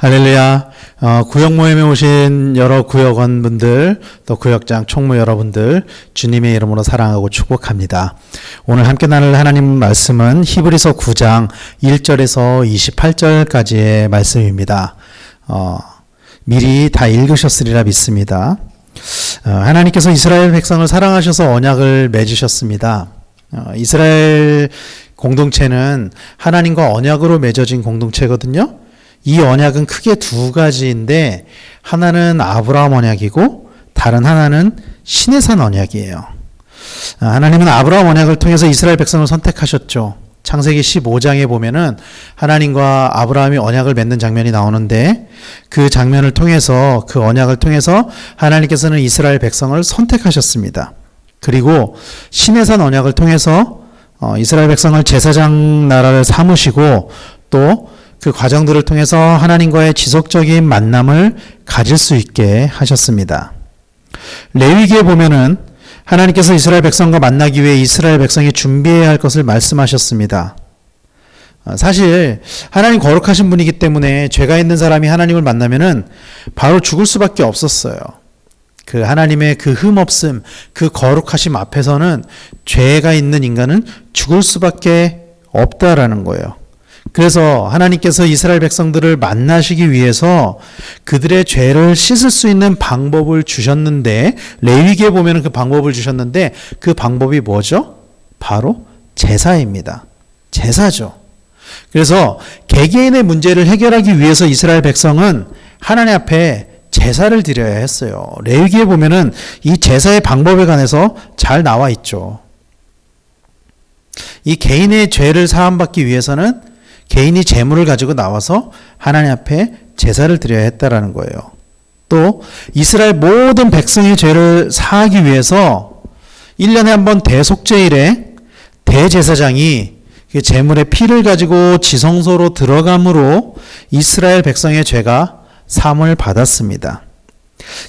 할렐루야. 구역 모임에 오신 여러 구역원분들, 또 구역장 총무 여러분들, 주님의 이름으로 사랑하고 축복합니다. 오늘 함께 나눌 하나님 말씀은 히브리서 9장 1절에서 28절까지의 말씀입니다. 미리 다 읽으셨으리라 믿습니다. 하나님께서 이스라엘 백성을 사랑하셔서 언약을 맺으셨습니다. 이스라엘 공동체는 하나님과 언약으로 맺어진 공동체거든요. 이 언약은 크게 두 가지인데 하나는 아브라함 언약이고 다른 하나는 시내산 언약이에요. 하나님은 아브라함 언약을 통해서 이스라엘 백성을 선택하셨죠. 창세기 15장에 보면은 하나님과 아브라함이 언약을 맺는 장면이 나오는데 그 장면을 통해서, 그 언약을 통해서 하나님께서는 이스라엘 백성을 선택하셨습니다. 그리고 시내산 언약을 통해서 이스라엘 백성을 제사장 나라를 삼으시고 또 그 과정들을 통해서 하나님과의 지속적인 만남을 가질 수 있게 하셨습니다. 레위기에 보면은 하나님께서 이스라엘 백성과 만나기 위해 이스라엘 백성이 준비해야 할 것을 말씀하셨습니다. 사실 하나님 거룩하신 분이기 때문에 죄가 있는 사람이 하나님을 만나면은 바로 죽을 수밖에 없었어요. 그 하나님의 그 흠없음, 그 거룩하심 앞에서는 죄가 있는 인간은 죽을 수밖에 없다라는 거예요. 그래서 하나님께서 이스라엘 백성들을 만나시기 위해서 그들의 죄를 씻을 수 있는 방법을 주셨는데, 레위기에 보면 그 방법을 주셨는데 그 방법이 뭐죠? 바로 제사입니다. 제사죠. 그래서 개개인의 문제를 해결하기 위해서 이스라엘 백성은 하나님 앞에 제사를 드려야 했어요. 레위기에 보면은 이 제사의 방법에 관해서 잘 나와 있죠. 이 개인의 죄를 사함받기 위해서는 개인이 제물을 가지고 나와서 하나님 앞에 제사를 드려야 했다라는 거예요. 또 이스라엘 모든 백성의 죄를 사하기 위해서 1년에 한 번 대속죄일에 대제사장이 그 제물의 피를 가지고 지성소로 들어감으로 이스라엘 백성의 죄가 사함을 받았습니다.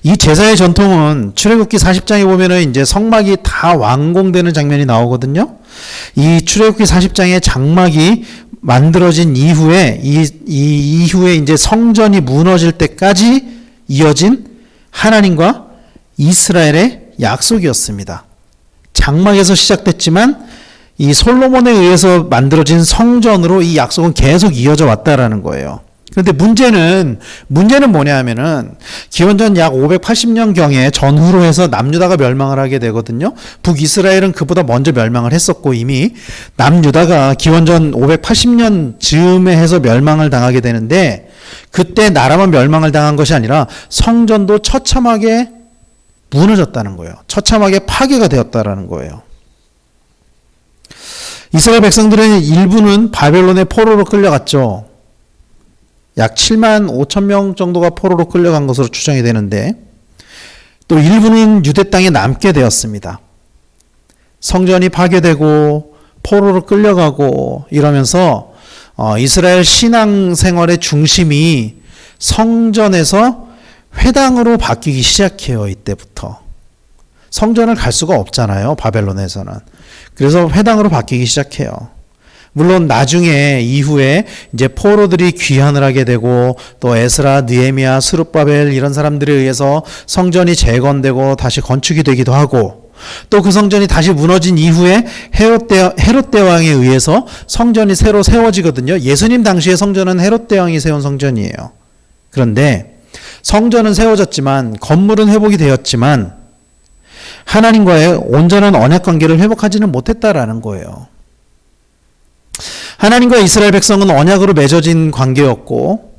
이 제사의 전통은 출애굽기 40장에 보면은 이제 성막이 다 완공되는 장면이 나오거든요. 이 출애굽기 40장의 장막이 만들어진 이후에 이후에 이제 성전이 무너질 때까지 이어진 하나님과 이스라엘의 약속이었습니다. 장막에서 시작됐지만 이 솔로몬에 의해서 만들어진 성전으로 이 약속은 계속 이어져 왔다라는 거예요. 그런데 문제는 뭐냐 하면은 기원전 약 580년경에 전후로 해서 남유다가 멸망을 하게 되거든요. 북이스라엘은 그보다 먼저 멸망을 했었고 이미 남유다가 기원전 580년 즈음에 해서 멸망을 당하게 되는데, 그때 나라만 멸망을 당한 것이 아니라 성전도 처참하게 무너졌다는 거예요. 처참하게 파괴가 되었다라는 거예요. 이스라엘 백성들의 일부는 바벨론의 포로로 끌려갔죠. 약 7만 5천 명 정도가 포로로 끌려간 것으로 추정이 되는데, 또 일부는 유대 땅에 남게 되었습니다. 성전이 파괴되고 포로로 끌려가고 이러면서 이스라엘 신앙생활의 중심이 성전에서 회당으로 바뀌기 시작해요. 이때부터 성전을 갈 수가 없잖아요, 바벨론에서는. 그래서 회당으로 바뀌기 시작해요. 물론 나중에 이후에 이제 포로들이 귀환을 하게 되고 또 에스라, 느헤미야, 스룹바벨 이런 사람들에 의해서 성전이 재건되고 다시 건축이 되기도 하고, 또 그 성전이 다시 무너진 이후에 헤롯 대왕에 의해서 성전이 새로 세워지거든요. 예수님 당시의 성전은 헤롯 대왕이 세운 성전이에요. 그런데 성전은 세워졌지만, 건물은 회복이 되었지만 하나님과의 온전한 언약 관계를 회복하지는 못했다라는 거예요. 하나님과 이스라엘 백성은 언약으로 맺어진 관계였고,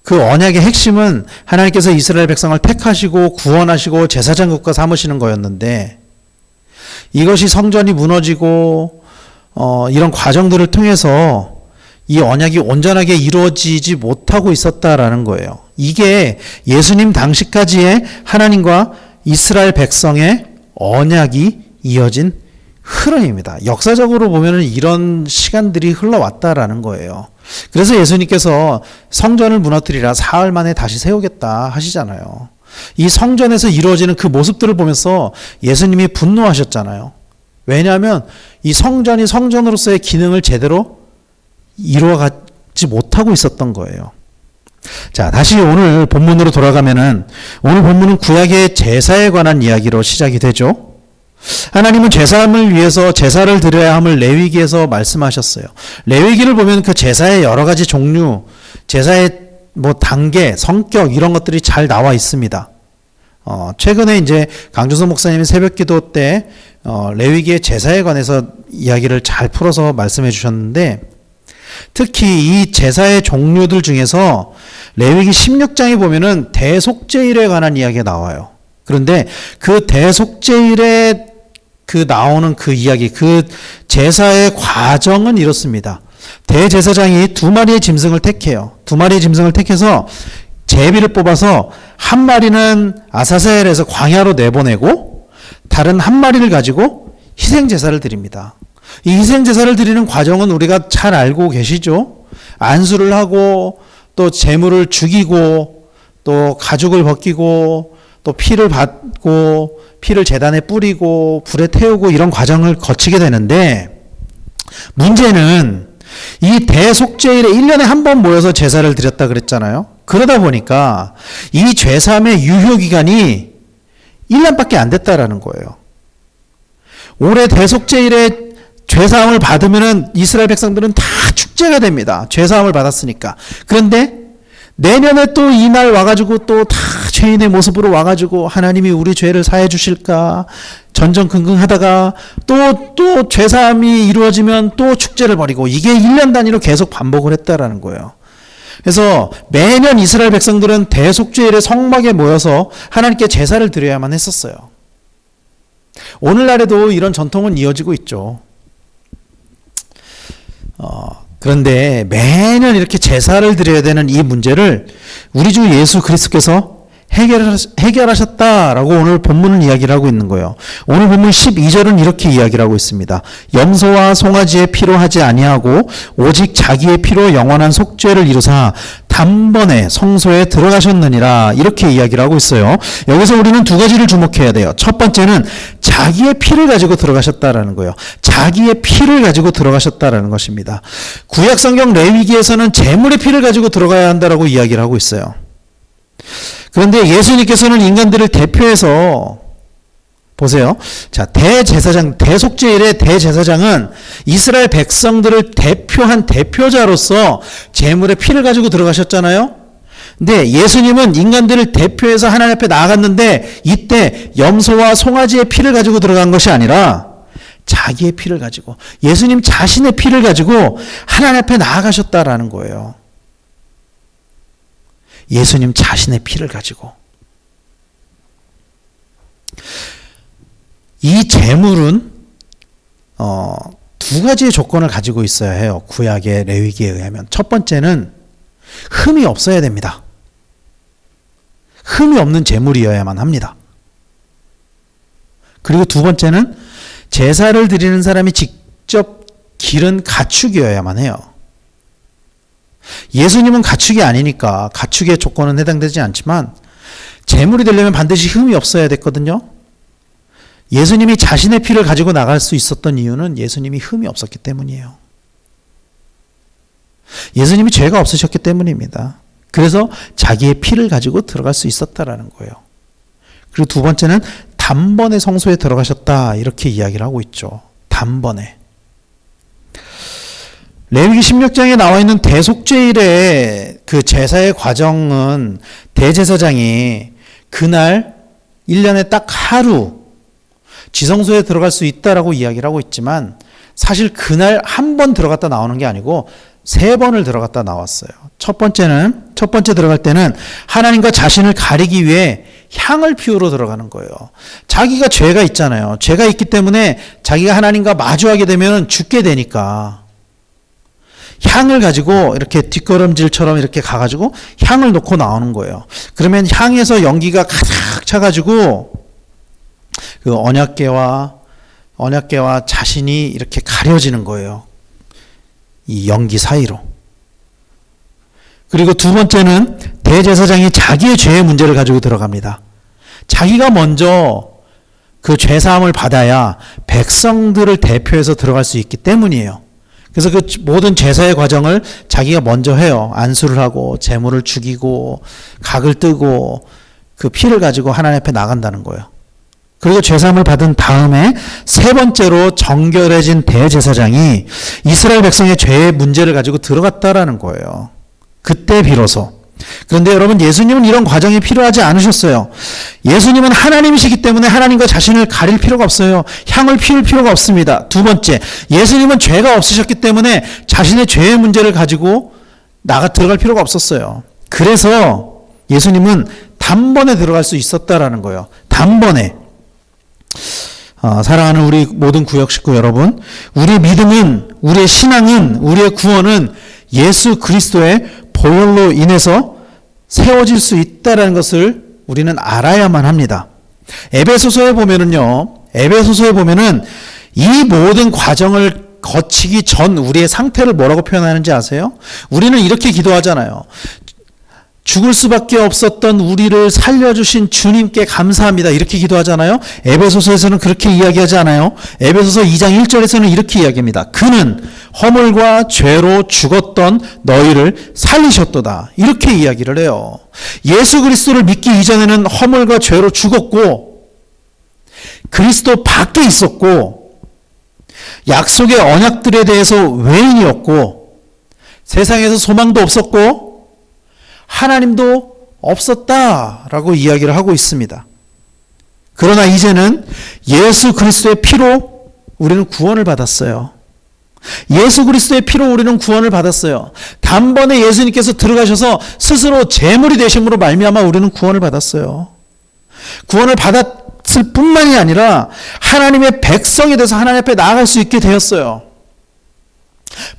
그 언약의 핵심은 하나님께서 이스라엘 백성을 택하시고 구원하시고 제사장국가 삼으시는 거였는데, 이것이 성전이 무너지고 이런 과정들을 통해서 이 언약이 온전하게 이루어지지 못하고 있었다라는 거예요. 이게 예수님 당시까지의 하나님과 이스라엘 백성의 언약이 이어진 흐름입니다. 역사적으로 보면 이런 시간들이 흘러왔다라는 거예요. 그래서 예수님께서 성전을 무너뜨리라 사흘 만에 다시 세우겠다 하시잖아요. 이 성전에서 이루어지는 그 모습들을 보면서 예수님이 분노하셨잖아요. 왜냐하면 이 성전이 성전으로서의 기능을 제대로 이루어가지 못하고 있었던 거예요. 자, 다시 오늘 본문으로 돌아가면은 오늘 본문은 구약의 제사에 관한 이야기로 시작이 되죠. 하나님은 제사함을 위해서 제사를 드려야 함을 레위기에서 말씀하셨어요. 레위기를 보면 그 제사의 여러 가지 종류, 제사의 단계, 성격 이런 것들이 잘 나와 있습니다. 최근에 이제 강준선 목사님이 새벽기도 때 레위기의 제사에 관해서 이야기를 잘 풀어서 말씀해 주셨는데, 특히 이 제사의 종류들 중에서 레위기 16장에 보면은 대속제일에 관한 이야기가 나와요. 그런데 그 대속제일에 나오는 그 이야기, 그 제사의 과정은 이렇습니다. 대제사장이 2마리의 짐승을 택해요. 2마리의 짐승을 택해서 제비를 뽑아서 한 마리는 아사셀에서 광야로 내보내고 다른 한 마리를 가지고 희생제사를 드립니다. 이 희생제사를 드리는 과정은 우리가 잘 알고 계시죠? 안수를 하고 또 제물을 죽이고 또 가죽을 벗기고 또 피를 받고 피를 제단에 뿌리고 불에 태우고 이런 과정을 거치게 되는데, 문제는 이 대속제일에 1년에 한 번 모여서 제사를 드렸다 그랬잖아요. 그러다 보니까 이 죄사함의 유효기간이 1년밖에 안 됐다라는 거예요. 올해 대속제일에 죄사함을 받으면은 이스라엘 백성들은 다 축제가 됩니다. 죄사함을 받았으니까. 그런데 내년에 또 이날 와가지고 또 다 죄인의 모습으로 와가지고 하나님이 우리 죄를 사해 주실까 전전긍긍 하다가 또 죄사함이 이루어지면 또 축제를 벌이고, 이게 1년 단위로 계속 반복을 했다라는 거예요. 그래서 매년 이스라엘 백성들은 대속죄일에 성막에 모여서 하나님께 제사를 드려야만 했었어요. 오늘날에도 이런 전통은 이어지고 있죠. 그런데 매년 이렇게 제사를 드려야 되는 이 문제를 우리 주 예수 그리스도께서 해결하셨다라고 오늘 본문은 이야기를 하고 있는 거예요. 오늘 본문 12절은 이렇게 이야기를 하고 있습니다. 염소와 송아지의 피로 하지 아니하고 오직 자기의 피로 영원한 속죄를 이루사 단번에 성소에 들어가셨느니라, 이렇게 이야기를 하고 있어요. 여기서 우리는 두 가지를 주목해야 돼요. 첫 번째는 자기의 피를 가지고 들어가셨다라는 거예요. 자기의 피를 가지고 들어가셨다라는 것입니다. 구약성경 레위기에서는 제물의 피를 가지고 들어가야 한다라고 이야기를 하고 있어요. 그런데 예수님께서는 인간들을 대표해서 보세요. 자, 대속제일의 대제사장은 이스라엘 백성들을 대표한 대표자로서 제물의 피를 가지고 들어가셨잖아요. 근데 예수님은 인간들을 대표해서 하나님 앞에 나아갔는데 이때 염소와 송아지의 피를 가지고 들어간 것이 아니라 자기의 피를 가지고, 예수님 자신의 피를 가지고 하나님 앞에 나아가셨다라는 거예요. 예수님 자신의 피를 가지고. 이 제물은 두 가지의 조건을 가지고 있어야 해요. 구약의 레위기에 의하면. 첫 번째는 흠이 없어야 됩니다. 흠이 없는 제물이어야만 합니다. 그리고 두 번째는 제사를 드리는 사람이 직접 기른 가축이어야만 해요. 예수님은 가축이 아니니까 가축의 조건은 해당되지 않지만 제물이 되려면 반드시 흠이 없어야 됐거든요. 예수님이 자신의 피를 가지고 나갈 수 있었던 이유는 예수님이 흠이 없었기 때문이에요. 예수님이 죄가 없으셨기 때문입니다. 그래서 자기의 피를 가지고 들어갈 수 있었다라는 거예요. 그리고 두 번째는 단번에 성소에 들어가셨다, 이렇게 이야기를 하고 있죠. 단번에. 레위기 16장에 나와 있는 대속죄일의 그 제사의 과정은 대제사장이 그날 1년에 딱 하루 지성소에 들어갈 수 있다라고 이야기를 하고 있지만, 사실 그날 한 번 들어갔다 나오는 게 아니고 3번을 들어갔다 나왔어요. 첫 번째 들어갈 때는 하나님과 자신을 가리기 위해 향을 피우러 들어가는 거예요. 자기가 죄가 있잖아요. 죄가 있기 때문에 자기가 하나님과 마주하게 되면 죽게 되니까 향을 가지고 이렇게 뒷걸음질처럼 이렇게 가가지고 향을 놓고 나오는 거예요. 그러면 향에서 연기가 가득 차가지고 그 언약궤와 자신이 이렇게 가려지는 거예요. 이 연기 사이로. 그리고 두 번째는 대제사장이 자기의 죄의 문제를 가지고 들어갑니다. 자기가 먼저 그 죄사함을 받아야 백성들을 대표해서 들어갈 수 있기 때문이에요. 그래서 그 모든 제사의 과정을 자기가 먼저 해요. 안수를 하고 제물을 죽이고 각을 뜨고 그 피를 가지고 하나님 앞에 나간다는 거예요. 그리고 죄사함을 받은 다음에 세 번째로 정결해진 대제사장이 이스라엘 백성의 죄의 문제를 가지고 들어갔다라는 거예요. 그때 비로소. 그런데 여러분, 예수님은 이런 과정이 필요하지 않으셨어요. 예수님은 하나님이시기 때문에 하나님과 자신을 가릴 필요가 없어요. 향을 피울 필요가 없습니다. 두 번째, 예수님은 죄가 없으셨기 때문에 자신의 죄의 문제를 가지고 들어갈 필요가 없었어요. 그래서 예수님은 단번에 들어갈 수 있었다라는 거예요. 단번에. 사랑하는 우리 모든 구역 식구 여러분, 우리의 믿음은, 우리의 신앙은, 우리의 구원은 예수 그리스도의 보혈로 인해서 세워질 수 있다는 것을 우리는 알아야만 합니다. 에베소서에 보면은요, 이 모든 과정을 거치기 전 우리의 상태를 뭐라고 표현하는지 아세요? 우리는 이렇게 기도하잖아요. 죽을 수밖에 없었던 우리를 살려주신 주님께 감사합니다. 이렇게 기도하잖아요. 에베소서에서는 그렇게 이야기하지 않아요. 에베소서 2장 1절에서는 이렇게 이야기합니다. 그는 허물과 죄로 죽었던 너희를 살리셨도다. 이렇게 이야기를 해요. 예수 그리스도를 믿기 이전에는 허물과 죄로 죽었고 그리스도 밖에 있었고 약속의 언약들에 대해서 외인이었고 세상에서 소망도 없었고 하나님도 없었다라고 이야기를 하고 있습니다. 그러나 이제는 예수 그리스도의 피로 우리는 구원을 받았어요. 예수 그리스도의 피로 우리는 구원을 받았어요. 단번에 예수님께서 들어가셔서 스스로 제물이 되심으로 말미암아 우리는 구원을 받았어요. 구원을 받았을 뿐만이 아니라 하나님의 백성이 돼서 하나님 앞에 나아갈 수 있게 되었어요.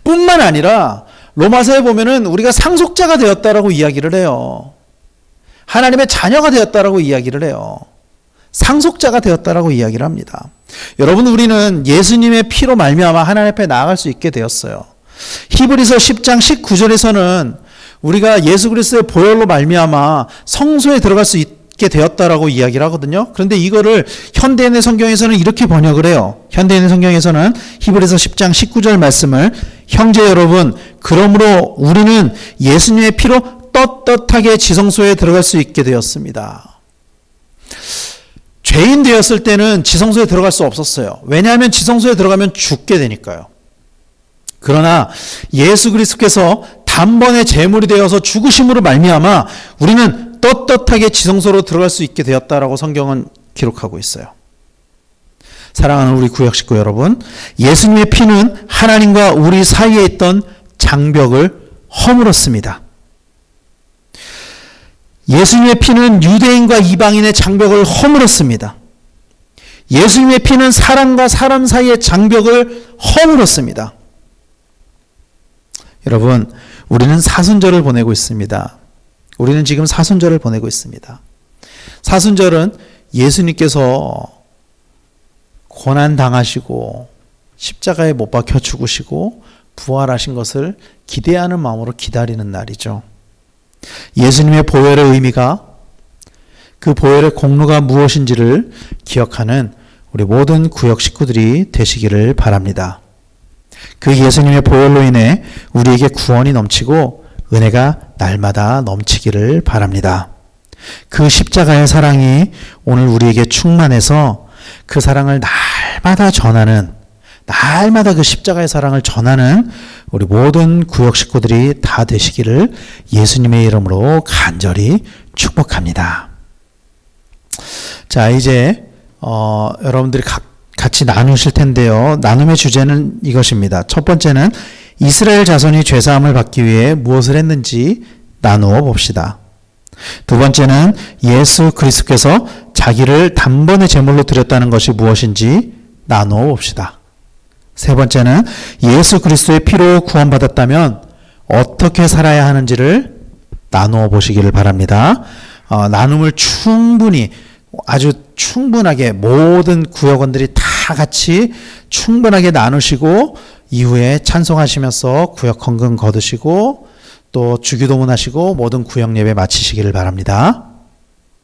뿐만 아니라 로마서에 보면은 우리가 상속자가 되었다라고 이야기를 해요. 하나님의 자녀가 되었다라고 이야기를 해요. 상속자가 되었다라고 이야기를 합니다. 여러분, 우리는 예수님의 피로 말미암아 하나님 앞에 나아갈 수 있게 되었어요. 히브리서 10장 19절에서는 우리가 예수 그리스도의 보혈로 말미암아 성소에 들어갈 수 있게 되었다라고 이야기를 하거든요. 그런데 이거를 현대인의 성경에서는 이렇게 번역을 해요. 현대인의 성경에서는 히브리서 10장 19절 말씀을 형제 여러분, 그러므로 우리는 예수님의 피로 떳떳하게 지성소에 들어갈 수 있게 되었습니다. 죄인 되었을 때는 지성소에 들어갈 수 없었어요. 왜냐하면 지성소에 들어가면 죽게 되니까요. 그러나 예수 그리스도께서 단번에 제물이 되어서 죽으심으로 말미암아 우리는 떳떳하게 지성소로 들어갈 수 있게 되었다라고 성경은 기록하고 있어요. 사랑하는 우리 구역 식구 여러분, 예수님의 피는 하나님과 우리 사이에 있던 장벽을 허물었습니다. 예수님의 피는 유대인과 이방인의 장벽을 허물었습니다. 예수님의 피는 사람과 사람 사이의 장벽을 허물었습니다. 여러분, 우리는 사순절을 보내고 있습니다. 우리는 지금 사순절을 보내고 있습니다. 사순절은 예수님께서 고난당하시고 십자가에 못 박혀 죽으시고 부활하신 것을 기대하는 마음으로 기다리는 날이죠. 예수님의 보혈의 의미가, 그 보혈의 공로가 무엇인지를 기억하는 우리 모든 구역 식구들이 되시기를 바랍니다. 그 예수님의 보혈로 인해 우리에게 구원이 넘치고 은혜가 날마다 넘치기를 바랍니다. 그 십자가의 사랑이 오늘 우리에게 충만해서 그 사랑을 날마다 전하는, 날마다 그 십자가의 사랑을 전하는 우리 모든 구역 식구들이 다 되시기를 예수님의 이름으로 간절히 축복합니다. 자, 이제 여러분들이 같이 나누실 텐데요. 나눔의 주제는 이것입니다. 첫 번째는 이스라엘 자손이 죄사함을 받기 위해 무엇을 했는지 나누어 봅시다. 두 번째는 예수 그리스도께서 자기를 단번에 제물로 드렸다는 것이 무엇인지 나누어 봅시다. 세 번째는 예수 그리스도의 피로 구원받았다면 어떻게 살아야 하는지를 나누어 보시기를 바랍니다. 나눔을 충분히, 아주 충분하게 모든 구역원들이 다 같이 충분하게 나누시고 이후에 찬송하시면서 구역 헌금 거두시고 또 주기도문 하시고 모든 구역 예배 마치시기를 바랍니다.